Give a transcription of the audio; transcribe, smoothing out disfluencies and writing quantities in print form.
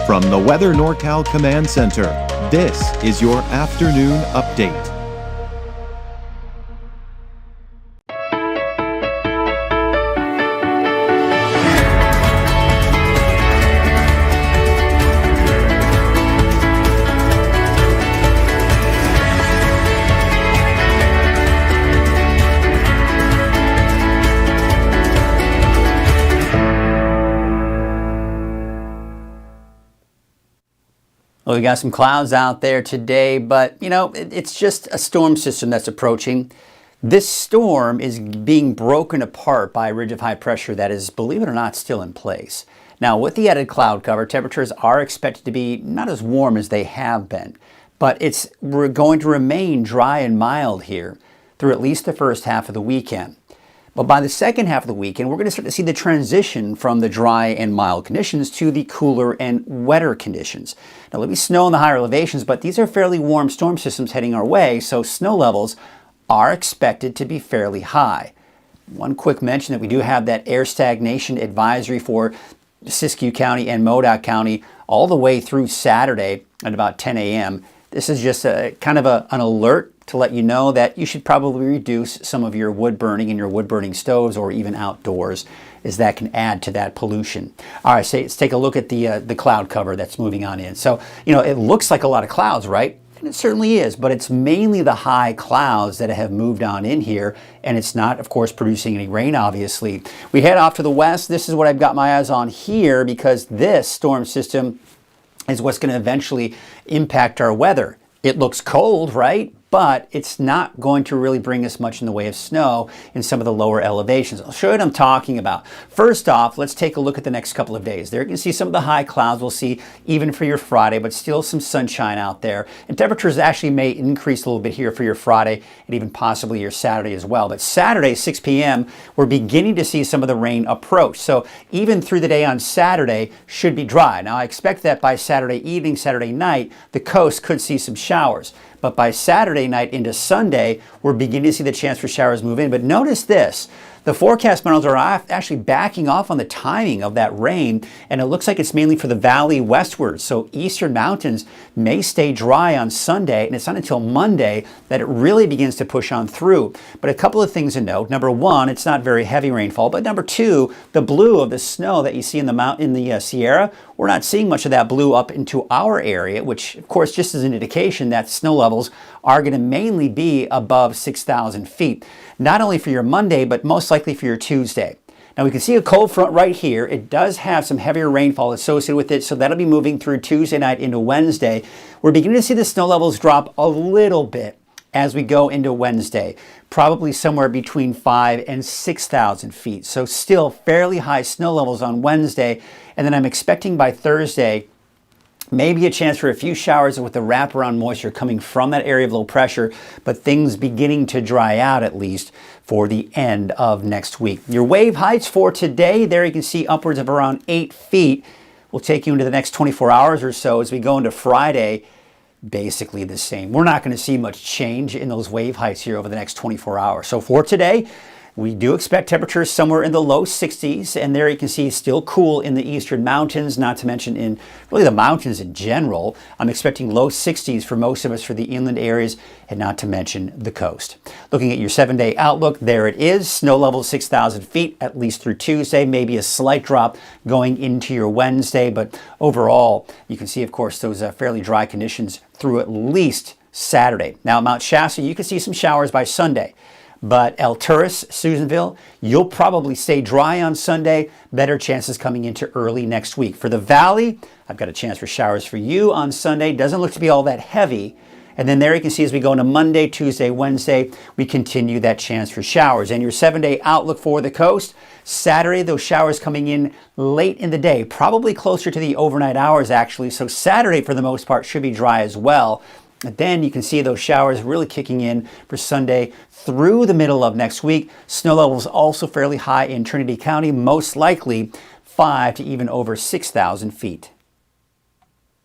From the Weather NorCal Command Center, this is your afternoon update. Well, we got some clouds out there today, but it's just a storm system that's approaching. This storm is being broken apart by a ridge of high pressure that is, believe it or not, still in place. Now, with the added cloud cover, temperatures are expected to be not as warm as they have been, but we're going to remain dry and mild here through at least the first half of the weekend. But by the second half of the weekend, we're going to start to see the transition from the dry and mild conditions to the cooler and wetter conditions. Now, there'll be snow in the higher elevations, but these are fairly warm storm systems heading our way, so snow levels are expected to be fairly high. One quick mention that we do have that air stagnation advisory for Siskiyou County and Modoc County all the way through Saturday at about 10 a.m. This is just an alert to let you know that you should probably reduce some of your wood burning in your wood burning stoves or even outdoors, as that can add to that pollution. All right, so let's take a look at the cloud cover that's moving on in. So, it looks like a lot of clouds, right? And it certainly is, but it's mainly the high clouds that have moved on in here, and it's not, of course, producing any rain, obviously. We head off to the west. This is what I've got my eyes on here, because this storm system is what's going to eventually impact our weather. It looks cold, right? But it's not going to really bring us much in the way of snow in some of the lower elevations. I'll show you what I'm talking about. First off, let's take a look at the next couple of days. There you can see some of the high clouds we'll see even for your Friday, but still some sunshine out there. And temperatures actually may increase a little bit here for your Friday and even possibly your Saturday as well. But Saturday, 6 p.m., we're beginning to see some of the rain approach. So even through the day on Saturday should be dry. Now, I expect that by Saturday evening, Saturday night, the coast could see some showers. But by Saturday night into Sunday, we're beginning to see the chance for showers move in. But notice this, the forecast models are actually backing off on the timing of that rain, and it looks like it's mainly for the valley westward. So eastern mountains may stay dry on Sunday, and it's not until Monday that it really begins to push on through. But a couple of things to note. Number one, it's not very heavy rainfall. But number two, the blue of the snow that you see in the Sierra, we're not seeing much of that blue up into our area, which of course just is an indication that snow levels are going to mainly be above 6,000 feet. Not only for your Monday, but most likely for your Tuesday. Now we can see a cold front right here. It does have some heavier rainfall associated with it, so that'll be moving through Tuesday night into Wednesday. We're beginning to see the snow levels drop a little bit as we go into Wednesday, probably somewhere between 5,000 and 6,000 feet. So still fairly high snow levels on Wednesday. And then I'm expecting by Thursday, maybe a chance for a few showers with the wraparound moisture coming from that area of low pressure, but things beginning to dry out at least for the end of next week. Your wave heights for today, there you can see upwards of around 8 feet. We'll take you into the next 24 hours or so as we go into Friday. Basically the same. We're not going to see much change in those wave heights here over the next 24 hours. So for today, we do expect temperatures somewhere in the low 60s, and there you can see still cool in the eastern mountains, not to mention in really the mountains in general. I'm expecting low 60s for most of us for the inland areas, and not to mention the coast. Looking at your 7-day outlook, there it is. Snow level 6,000 feet at least through Tuesday, maybe a slight drop going into your Wednesday, but overall you can see, of course, those fairly dry conditions through at least Saturday. Now at Mount Shasta, you can see some showers by Sunday. But El Turris, Susanville, you'll probably stay dry on Sunday. Better chances coming into early next week. For the valley, I've got a chance for showers for you on Sunday. Doesn't look to be all that heavy. And then there you can see as we go into Monday, Tuesday, Wednesday, we continue that chance for showers. And your 7-day outlook for the coast, Saturday, those showers coming in late in the day, probably closer to the overnight hours actually. So Saturday, for the most part, should be dry as well. And then you can see those showers really kicking in for Sunday through the middle of next week. Snow levels also fairly high in Trinity County, most likely 5 to even over 6,000 feet.